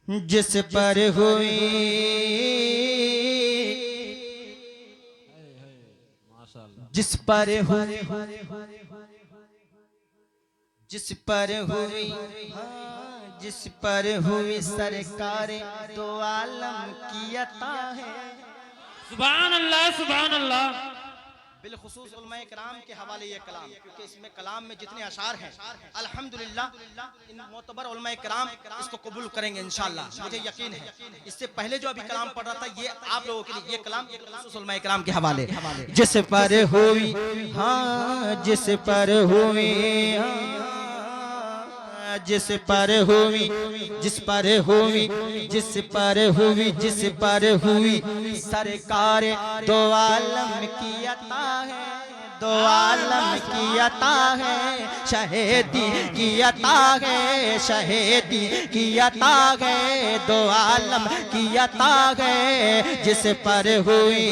जिस पर हुई जिस पर हुई जिस पर हुई जिस पर हुई सरकार दो आलम की अता है। सुभान अल्लाह सुभान अल्लाह। बिलखुसूस उलमाए किराम के हवाले ये कलाम, क्योंकि इसमें कलाम में जितने अशार हैं अल्हम्दुलिल्लाह इन मोतबर उलमाए किराम इसको कबूल करेंगे इंशाअल्लाह, मुझे यकीन है। इससे पहले जो अभी कलाम पढ़ रहा था ये आप लोगों के लिए ये कलाम बिलखुसूस उलमाए किराम के हवाले। जिस पर हुई जिस पर हुई जिस पर हुई जिस पर हुई जिस पर हुई जिस पर हुई सरकार दो आलम की अता है, दो आलम की अता है, शहीदी की अता है, शहीदी की अता है, दो आलम की अता है। जिस पर हुई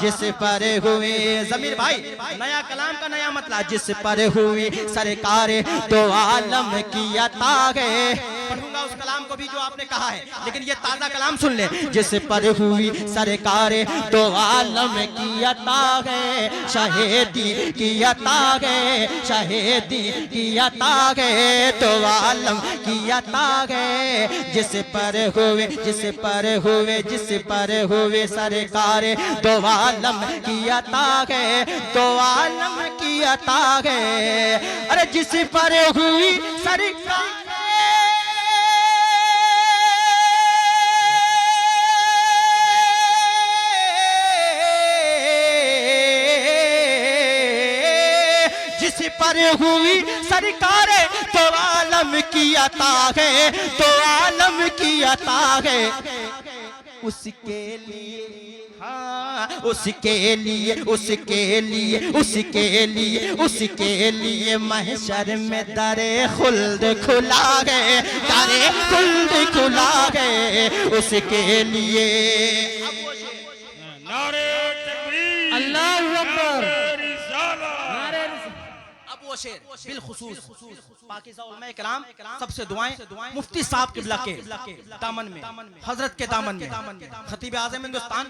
जिस पर हुई जमीर भाई नया कलाम का नया मतलब, जिस पर हुई सरकार दो आलम की अता है। पढ़ूंगा उस कलाम को भी जो आपने कहा है, लेकिन ये ताजा कलाम सुन ले। जिस पर हुई सरकार दो आलम की अता है, शहीदी की अता है, शहीदी की अता है, दो आलम की अता है। जिस पर हुए जिस पर हुए जिस पर हुए सरकार दो आलम की अता है, दो आलम की अता है। अरे जिस पर हुई सरकार जिस पर हुई सरकार तो आलम की अता है, तो आलम की अता है। उसके लिए उसके लिए उसके लिए उसके लिए उसके लिए महशर में दरे खुल्द खुला है, दरे खुल्द खुला है उसके लिए। नारे तकबीर अल्लाहु अकबर। शेर बिलखुसूस पाकीज़ा उलमाए किराम सबसे दुआएं मुफ्ती साहब किबला के दामन में, हजरत के दामन में, खतीब आज़म हिंदुस्तान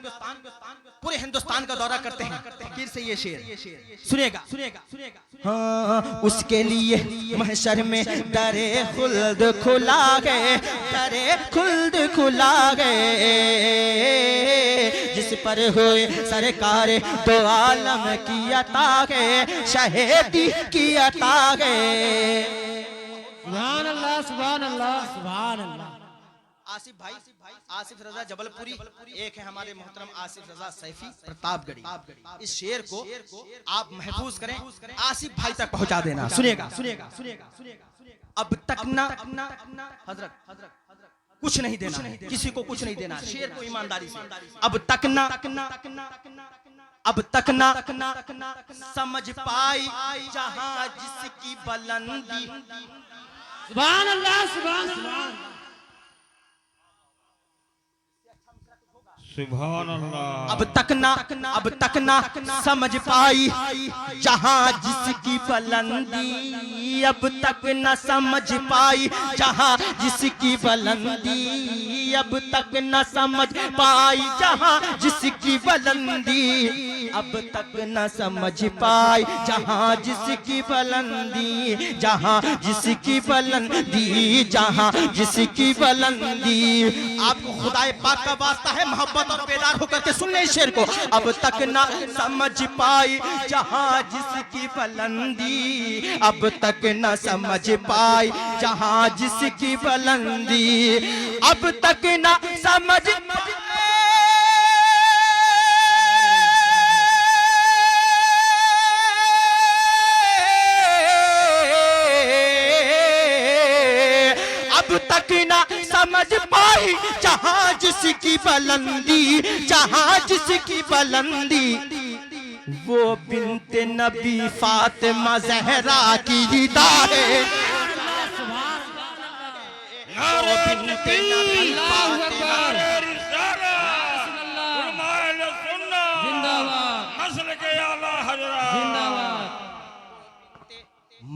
पूरे हिंदुस्तान का दौरा करते हैं। फकीर से ये शेर सुनेगा हाँ, उसके लिए महशर में दरे खुल्द खुला गए, दरे खुल्द खुला गए। जिस पर हुए सरकार दो आलम की अता है, शहीदी की अता है। सुभान अल्लाह सुभान अल्लाह सुभान अल्लाह। आसिफ भाई आसिफ रजा जबलपुरी, एक है हमारे मोहतरम आसिफ रजा सैफी प्रतापगढ़ी। इस शेर को आप महफूज करें, आसिफ भाई तक पहुंचा देना। सुनेगा अब तक ना हजरत कुछ नहीं देना, किसी को कुछ नहीं देना, शेर को ईमानदारी से। अब तक ना समझ पाई जहां जिसकी बुलंदी। सुभान अल्लाह सुभान अल्लाह सुभान अल्लाह। अब तक ना समझ पाई जहां जिसकी बुलंदी, अब तक न समझ पाई जहां जिसकी बुलंदी, अब तक न समझ पाई जहां जिसकी बुलंदी, अब तक न समझ पाई जहां जिसकी बुलंदी, जहां जिसकी बुलंदी, जहां जिसकी बुलंदी। आपको खुदाए पाक का वास्ता है, मोहब्बत और बेदार होकर के सुन ले शेर को। अब तक ना समझ पाई जहां जिसकी बुलंदी, अब तक न समझ पाई जहां जिसकी बुलंदी, अब तक न समझ अब तक न समझ पाई जहां जिसकी बुलंदी, जहां जिसकी बुलंदी। वो बिन्ते नबी फातिमा ज़हरा की रिदा है, वो बिन्ते नबी फातिमा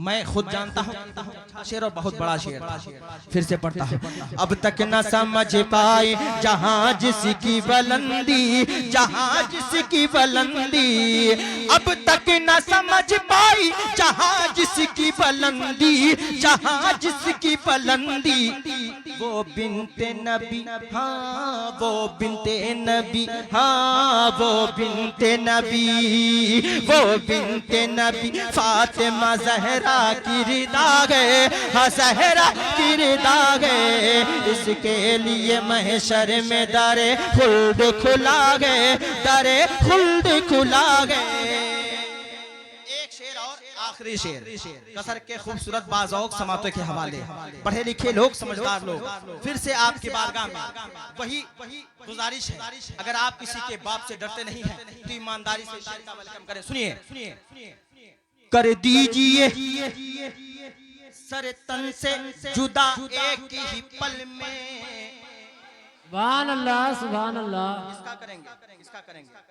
मैं खुद जानता हूँ अच्छा शेर और बहुत बड़ा शेर था। फिर से पढ़ता हूँ। अब तक न समझ पाए जहाँ जिसकी बुलंदी, जहाँ जिसकी बुलंदी, अब तक न समझ पाई जहाँ जिसकी बुलंदी, जहाँ जिसकी बुलंदी। वो बिनते नबी, हाँ वो बिनते नबी, हाँ वो बिनते नबी, वो बिनते नबी फातिमा ज़हरा की रिदा गए, हाँ ज़हरा की रिदा गए। इसके लिए महशर में दरे खुल्द खुला गए, दरे खुल्द खुला गए। एक शेर और आखिरी शेर कसर के खूबसूरत बाज़ौक़ समातों के हवाले, पढ़े लिखे लोग, समझदार लोग, फिर से आपकी बारगाह में वही गुजारिश है, अगर आप किसी के बाप से डरते नहीं हैं तो ईमानदारी से शेर का वेलकम करें। सुनिए। कर दीजिए सर तन से जुदा एक ही पल में। सुभान अल्लाह, सुभान अल्लाह। इसका करेंगे।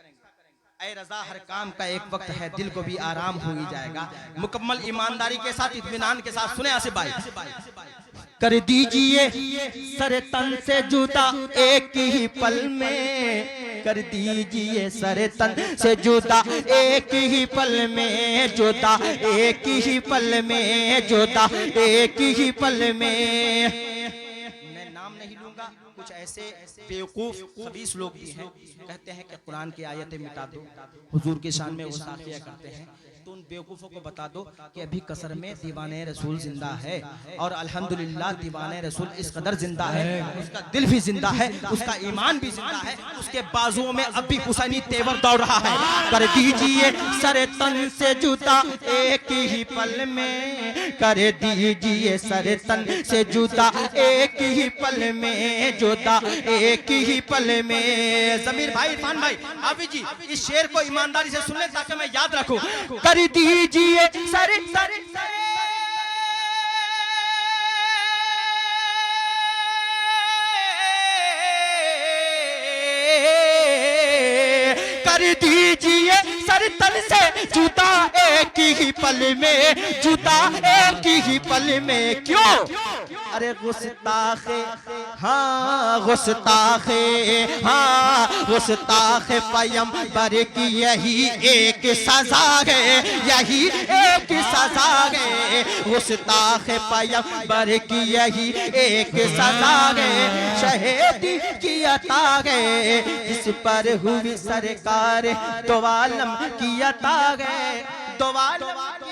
ऐ रज़ा हर काम का एक वक्त है, दिल को भी आराम हो ही जाएगा। मुकम्मल ईमानदारी के साथ, इत्मीनान के साथ सुने आसिफ भाई। कर दीजिए सर तन से जुदा एक ही पल में, कर दीजिए सर तन से जुदा एक ही पल में, जुदा एक ही पल में, जुदा एक ही पल में। मैं नाम नहीं लूंगा, कुछ ऐसे बेवकूफ खबीस लोग भी हैं, कहते हैं कि कुरान की आयतें मिटा दो, हुजूर की शान में गुस्ताखियां करते हैं। तो उन बेवकूफ़ों को बता दो कि अभी कसर में दीवाने रसूल जिंदा है, और अल्हम्दुलिल्लाह दीवाने रसूल इस कदर जिंदा है, उसका दिल भी जिंदा है, उसका ईमान भी जिंदा है, उसके बाजुओं में अब भी हुसैनी तेवर दौड़ रहा है। कर दीजिए सर तन से जुदा एक ही पल में, कर दीजिए सर तन से जुदा एक ही पल में, जुदा एक ही पल में। जमीर भाई, इरफान भाई, हाफिज जी, इस शेर को ईमानदारी से सुन लें ताकि मैं याद रखूं। कर दीजिए सर कर दीजिए सर तन से जुदा एक ही पल में, जुदा एक ही पल में। क्यों? अरे गुस्ताखे, हाँ गुस्ताखे, हाँ गुस्ताखे पैगंबर की यही एक सजा है, यही एक सजा है। गुस्ताखे पैगंबर की यही एक सजा है, शहीदी की अता है, जिस पर हुई सरकार दो आलम की अता है, दो आलम